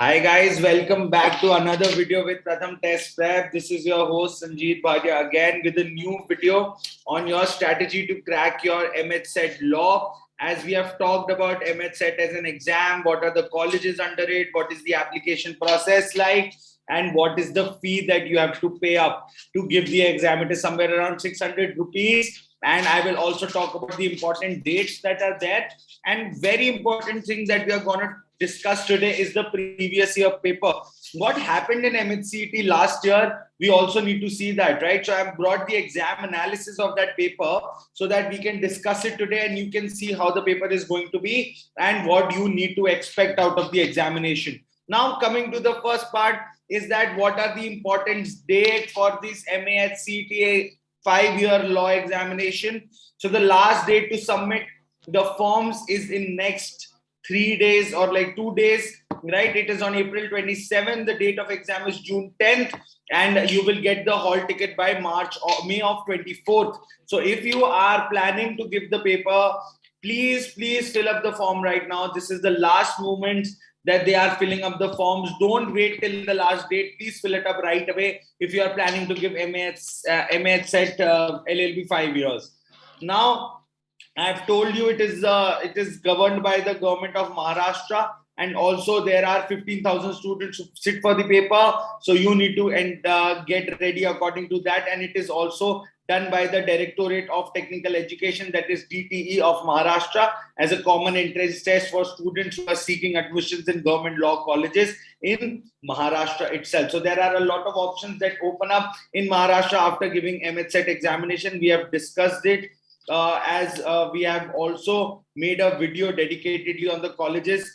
Hi guys, welcome back to another video with PRATHAM Test Prep. This is your host Sanjeev Bhatia again with a new video on your strategy to crack your MH-CET Law. As we have talked about MH-CET as an exam, what are the colleges under it, what is the application process like, and what is the fee that you have to pay up to give the exam. It is somewhere around 600 rupees. And I will also talk about the important dates that are there. And very important thing that we are going to discuss today is the previous year paper. What happened in MH-CET last year, we also need to see that, right? So I've brought the exam analysis of that paper so that we can discuss it today and you can see how the paper is going to be and what you need to expect out of the examination. Now, coming to the first part is that what are the important dates for this MH-CET 5-year law examination. So the last date to submit the forms is in next 3 days or like 2 days, right? It is on April 27th. The date of exam is June 10th, and you will get the hall ticket by March or May of 24th. So if you are planning to give the paper, please fill up the form right now. This is the last moment that they are filling up the forms. Don't wait till the last date. Please fill it up right away if you are planning to give MH-CET LLB 5 years. Now, I've told you it is governed by the government of Maharashtra, and also there are 15,000 students who sit for the paper. So you need to get ready according to that. And it is also done by the Directorate of Technical Education, that is DTE of Maharashtra, as a common entrance test for students who are seeking admissions in government law colleges in Maharashtra itself. So there are a lot of options that open up in Maharashtra after giving MH-CET examination. We have discussed it as we have also made a video dedicatedly on the colleges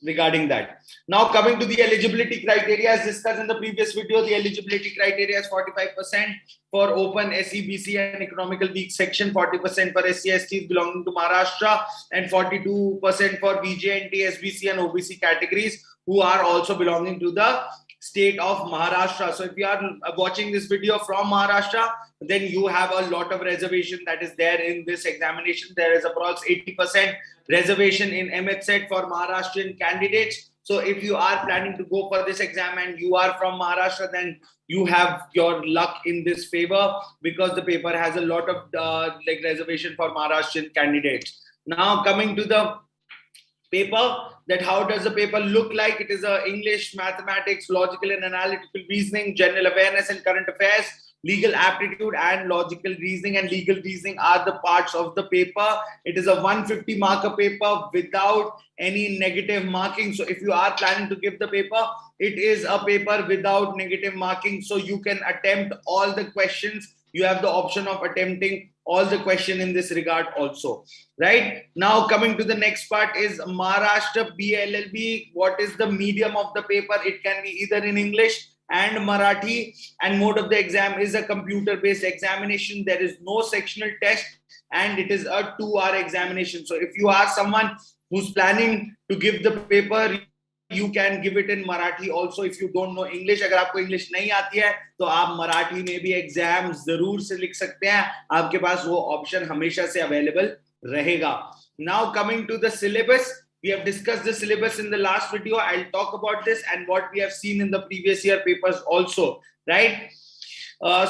regarding that. Now, coming to the eligibility criteria, as discussed in the previous video, the eligibility criteria is 45% for open SC, BC and economical weak section, 40% for SC, STs belonging to Maharashtra, and 42% for BJNT, SBC and OBC categories who are also belonging to the state of Maharashtra. So if you are watching this video from Maharashtra, then you have a lot of reservation that is there in this examination. There is approximately 80% reservation in MH-CET for Maharashtrian candidates. So if you are planning to go for this exam and you are from Maharashtra, then you have your luck in this favor because the paper has a lot of reservation for Maharashtrian candidates. Now, coming to the paper, that how does the paper look like? It is English, mathematics, logical and analytical reasoning, general awareness and current affairs, legal aptitude and logical reasoning and legal reasoning are the parts of the paper. It is a 150 marker paper without any negative marking. So if you are planning to give the paper, it is a paper without negative marking. So you can attempt all the questions. You have the option of attempting all the question in this regard also, right? Now, coming to the next part is Maharashtra BLLB. What is the medium of the paper? It can be either in English and Marathi, and mode of the exam is a computer-based examination. There is no sectional test, and it is a 2-hour examination. So if you are someone who's planning to give the paper, you can give it in Marathi also if you don't know English. अगर आपको English नहीं आती है तो आप मराठी में भी exam जरूर से लिख सकते हैं, आपके पास वो ऑप्शन हमेशा से अवेलेबल रहेगा. Now coming to the syllabus, we have discussed the syllabus in the last video. I'll talk about this and what we have seen in the previous year papers also, right?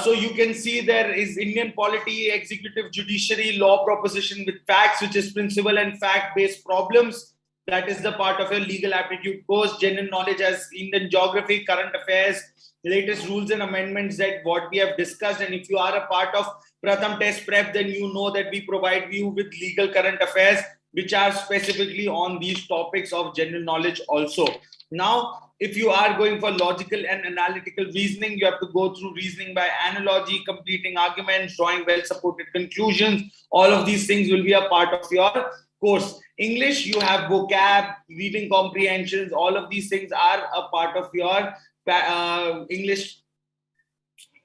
So you can see there is Indian polity, executive, judiciary, law proposition with facts, which is principle and fact-based problems. That is the part of your legal aptitude course. General knowledge as Indian geography, current affairs, latest rules and amendments, that what we have discussed. And if you are a part of Pratham Test Prep, then you know that we provide you with legal current affairs, which are specifically on these topics of general knowledge also. Now, if you are going for logical and analytical reasoning, you have to go through reasoning by analogy, completing arguments, drawing well-supported conclusions. All of these things will be a part of your course. English, you have vocab, reading comprehensions. All of these things are a part of your English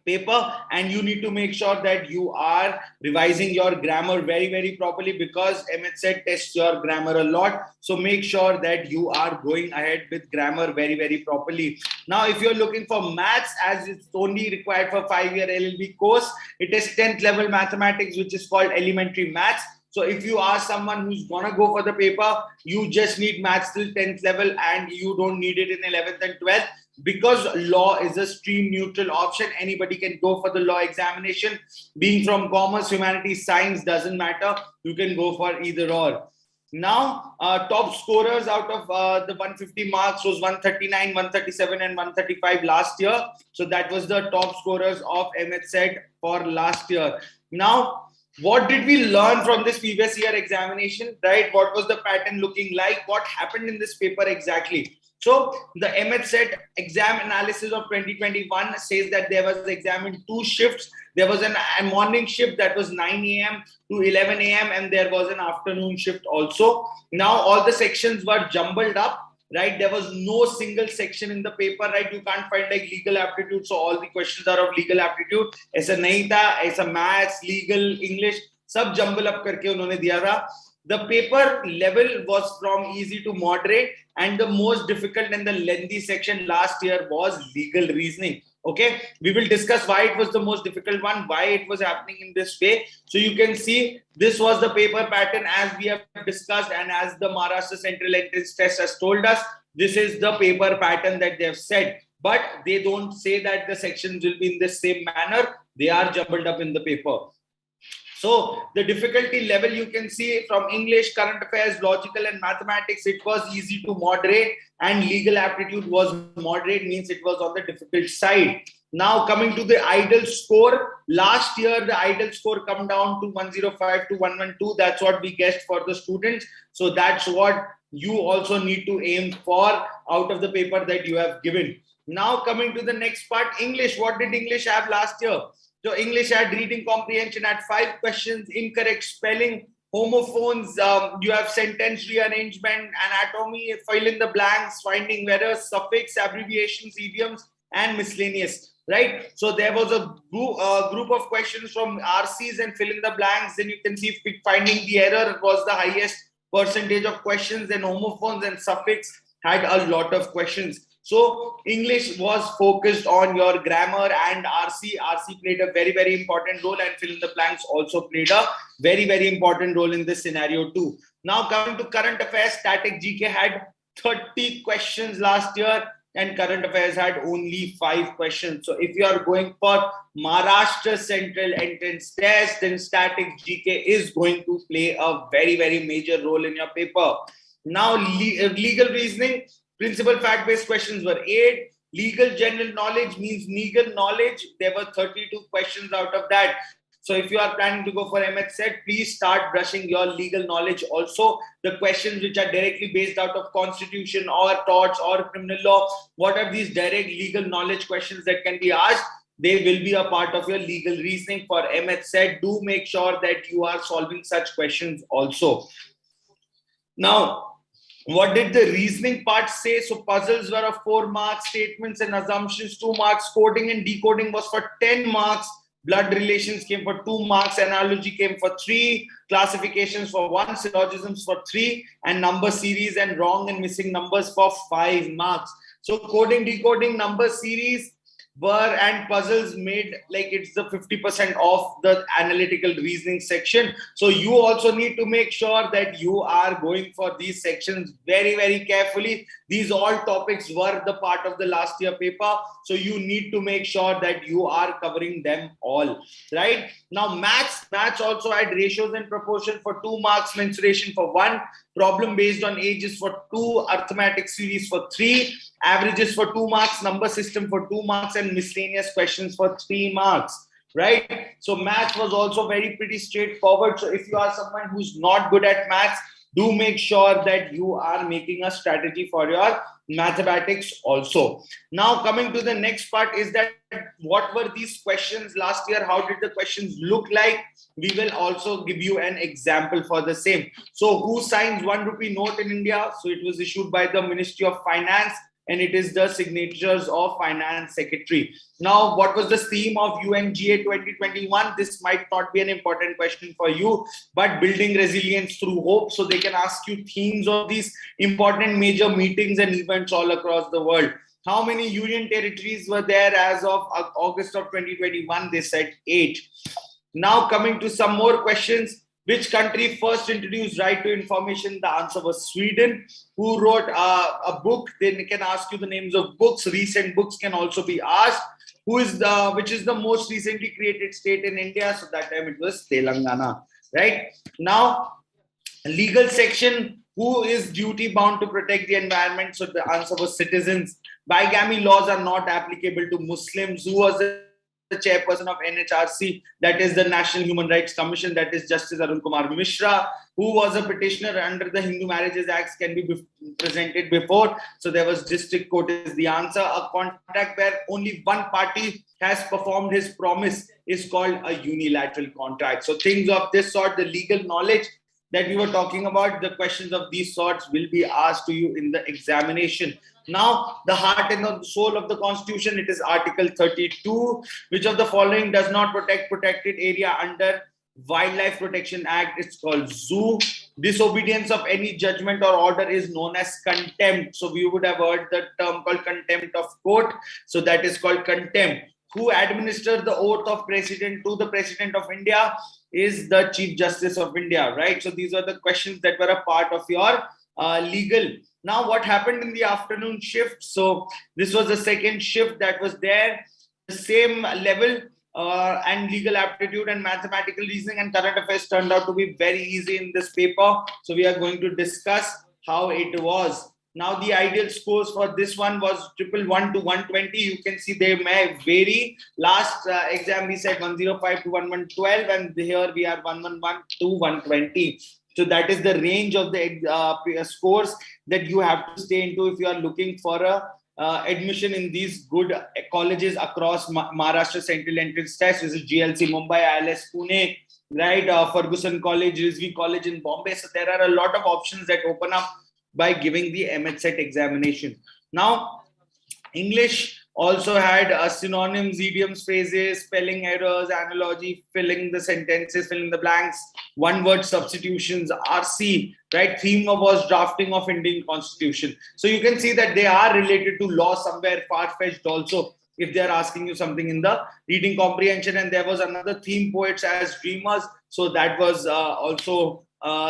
paper, and you need to make sure that you are revising your grammar very, very properly, because MH-CET tests your grammar a lot. So make sure that you are going ahead with grammar very, very properly. Now, if you're looking for maths, as it's only required for 5-year LLB course, it is 10th level mathematics, which is called elementary maths. So if you are someone who's gonna go for the paper, you just need maths till 10th level and you don't need it in 11th and 12th. Because law is a stream neutral option, anybody can go for the law examination. Being from commerce, humanities, science, doesn't matter. You can go for either or. Now, top scorers out of the 150 marks was 139, 137 and 135 last year. So that was the top scorers of MH-CET for last year. Now, what did we learn from this previous year examination, right? What was the pattern looking like? What happened in this paper exactly? So the MH-CET exam analysis of 2021 says that there was the exam in 2 shifts. There was a morning shift that was 9 a.m. to 11 a.m. and there was an afternoon shift also. Now all the sections were jumbled up, right? There was no single section in the paper, right? You can't find like legal aptitude, so all the questions are of legal aptitude. ऐसा नहीं था, ऐसा maths, legal, English, सब jumble up करके उन्होंने दिया था. The paper level was from easy to moderate, and the most difficult and the lengthy section last year was legal reasoning. Okay, we will discuss why it was the most difficult one, why it was happening in this way. So you can see this was the paper pattern as we have discussed, and as the Maharashtra Central Entrance Test has told us, this is the paper pattern that they have said. But they don't say that the sections will be in the same manner. They are jumbled up in the paper. So the difficulty level you can see from English, current affairs, logical and mathematics, it was easy to moderate, and legal aptitude was moderate, means it was on the difficult side. Now coming to the IDL score, last year the IDL score come down to 105 to 112. That's what we guessed for the students. So that's what you also need to aim for out of the paper that you have given. Now coming to the next part, English. What did English have last year? So English had reading comprehension at 5 questions, incorrect spelling, homophones, you have sentence rearrangement, anatomy, fill in the blanks, finding errors, suffix, abbreviations, idioms, and miscellaneous, right? So there was a group of questions from RCs and fill in the blanks. Then you can see finding the error was the highest percentage of questions, and homophones and suffix had a lot of questions. So English was focused on your grammar, and RC played a very, very important role, and fill in the blanks also played a very, very important role in this scenario too. Now coming to current affairs, static GK had 30 questions last year, and current affairs had only 5 questions. So if you are going for Maharashtra Central Entrance Test, then static GK is going to play a very, very major role in your paper. Now legal reasoning, principal fact-based questions were 8. Legal general knowledge means legal knowledge. There were 32 questions out of that. So if you are planning to go for MH-CET, please start brushing your legal knowledge also. The questions which are directly based out of constitution or torts or criminal law, what are these direct legal knowledge questions that can be asked? They will be a part of your legal reasoning for MH-CET. Do make sure that you are solving such questions also. Now, what did the reasoning part say? So puzzles were of 4 marks, statements and assumptions 2 marks, coding and decoding was for 10 marks, blood relations came for 2 marks, analogy came for 3, classifications for 1, syllogisms for 3, and number series and wrong and missing numbers for 5 marks. So coding, decoding, number series were and puzzles made like it's the 50% of the analytical reasoning section. So you also need to make sure that you are going for these sections very, very carefully. These all topics were the part of the last year paper. So you need to make sure that you are covering them all, right? Now maths also had ratios and proportion for 2 marks, mensuration for 1, problem based on ages for 2, arithmetic series for 3, averages for 2 marks, number system for 2 marks, and miscellaneous questions for 3 marks, right? So maths was also very pretty straightforward. So if you are someone who's not good at maths, do make sure that you are making a strategy for your mathematics also. Now coming to the next part is that what were these questions last year? How did the questions look like? We will also give you an example for the same. So who signs 1 rupee note in India? So it was issued by the Ministry of Finance, and it is the signatures of Finance Secretary. Now, what was the theme of UNGA 2021? This might not be an important question for you, but building resilience through hope. So they can ask you themes of these important major meetings and events all across the world. How many union territories were there as of August of 2021? They said 8. Now coming to some more questions. Which country first introduced right to information? The answer was Sweden. Who wrote a book? They can ask you the names of books. Recent books can also be asked. Which is the most recently created state in India? So that time it was Telangana, right? Now, legal section. Who is duty bound to protect the environment? So the answer was citizens. Bigamy laws are not applicable to Muslims. Who was the chairperson of NHRC, that is the National Human Rights Commission, that is Justice Arun Kumar Mishra. Who was a petitioner under the Hindu Marriages Acts can be presented before. So there was district court is the answer. A contract where only one party has performed his promise is called a unilateral contract. So things of this sort, the legal knowledge that we were talking about, the questions of these sorts will be asked to you in the examination. Now, the heart and the soul of the Constitution, it is Article 32. Which of the following does not protect protected area under Wildlife Protection Act? It's called zoo. Disobedience of any judgment or order is known as contempt. So we would have heard the term called contempt of court. So that is called contempt. Who administered the oath of president to the President of India? Is the Chief Justice of India, right? So these are the questions that were a part of your legal. Now, what happened in the afternoon shift? So this was the second shift that was there. The same level and legal aptitude and mathematical reasoning and current affairs turned out to be very easy in this paper. So we are going to discuss how it was. Now, the ideal scores for this one was 111 to 120. You can see they may vary. Last exam, we said 105 to 1112, and here we are 111 to 120. So that is the range of the scores that you have to stay into if you are looking for a admission in these good colleges across Maharashtra Central Entrance Test. This is GLC Mumbai, ILS Pune, right? Ferguson College, Rizvi College in Bombay. So there are a lot of options that open up by giving the MH-CET examination. Now, English also had synonyms, idioms, phrases, spelling errors, analogy, filling the sentences, filling the blanks, one-word substitutions, RC, right? Theme was drafting of Indian Constitution. So you can see that they are related to law somewhere, far-fetched also, if they are asking you something in the reading comprehension. And there was another theme, poets as dreamers. So that was also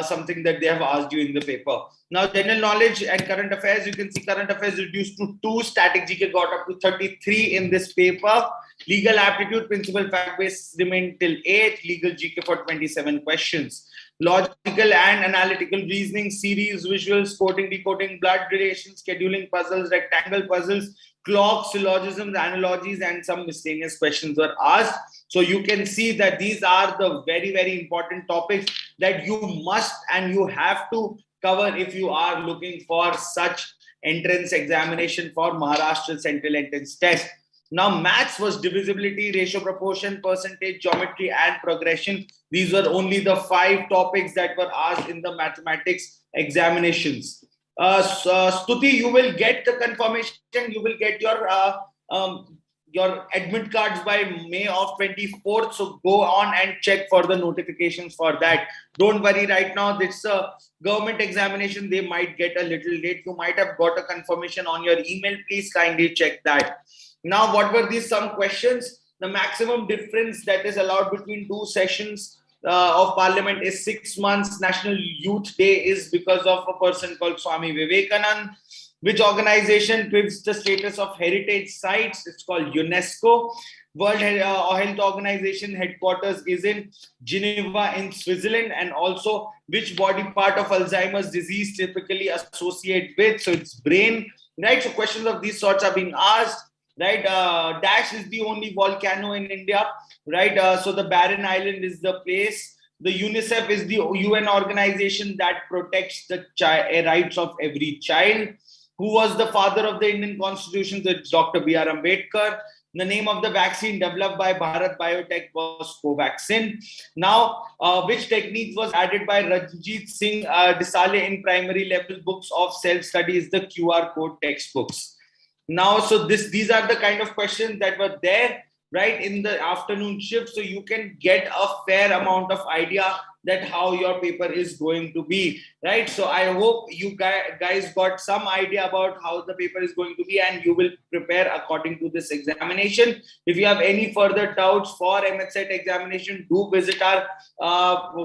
something that they have asked you in the paper. Now, general knowledge and current affairs, you can see current affairs reduced to 2, static GK got up to 33 in this paper. Legal aptitude, principal fact-based remained till 8, legal GK for 27 questions. Logical and analytical reasoning, series, visuals, coding, decoding, blood relations, scheduling puzzles, rectangle puzzles, clocks, syllogisms, analogies, and some miscellaneous questions were asked. So you can see that these are the very, very important topics that you must and you have to cover if you are looking for such entrance examination for Maharashtra Central Entrance Test. Now, maths was divisibility, ratio, proportion, percentage, geometry, and progression. These were only the 5 topics that were asked in the mathematics examinations. Stuti, you will get the confirmation. You will get your your admit cards by May of 24th. So go on and check for the notifications for that. Don't worry right now. It's a government examination. They might get a little late. You might have got a confirmation on your email. Please kindly check that. Now, what were these some questions? The maximum difference that is allowed between two sessions of Parliament is 6 months. National Youth Day is because of a person called Swami Vivekanand. Which organization gives the status of heritage sites? It's called UNESCO. World Health Organization headquarters is in Geneva in Switzerland. And also, which body part of Alzheimer's disease typically associate with? So it's brain, right? So questions of these sorts are being asked, right? Dash is the only volcano in India, right? So the barren island is the place. The UNICEF is the UN organization that protects the rights of every child. Who was the father of the Indian Constitution? It's Dr. B.R. Ambedkar. The name of the vaccine developed by Bharat Biotech was Covaxin. Now, which technique was added by Ranjit Singh Desale in primary level books of self-study is the QR code textbooks. Now, so these are the kind of questions that were there, right, in the afternoon shift. So you can get a fair amount of idea that how your paper is going to be, right? So I hope you guys got some idea about how the paper is going to be and you will prepare according to this examination. If you have any further doubts for MHCET examination, do visit our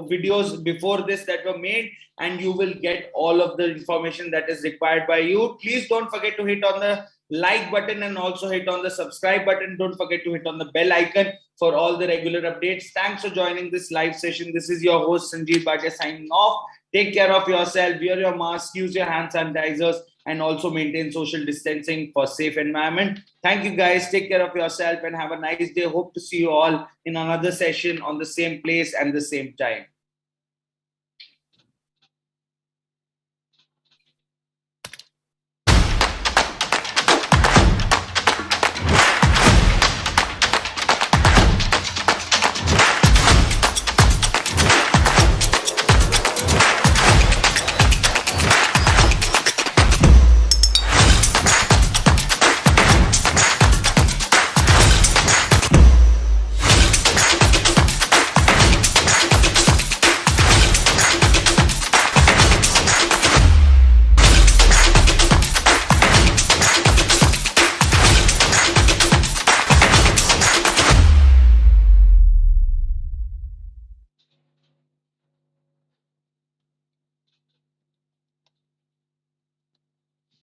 videos before this that were made and you will get all of the information that is required by you. Please don't forget to hit on the like button and also hit on the subscribe button. Don't forget to hit on the bell icon for all the regular updates. Thanks for joining this live session. This is your host Sanjeev Bhatia signing off. Take care of yourself, wear your mask, use your hand sanitizers, and also maintain social distancing for safe environment. Thank you guys. Take care of yourself and have a nice day. Hope to see you all in another session on the same place and the same time.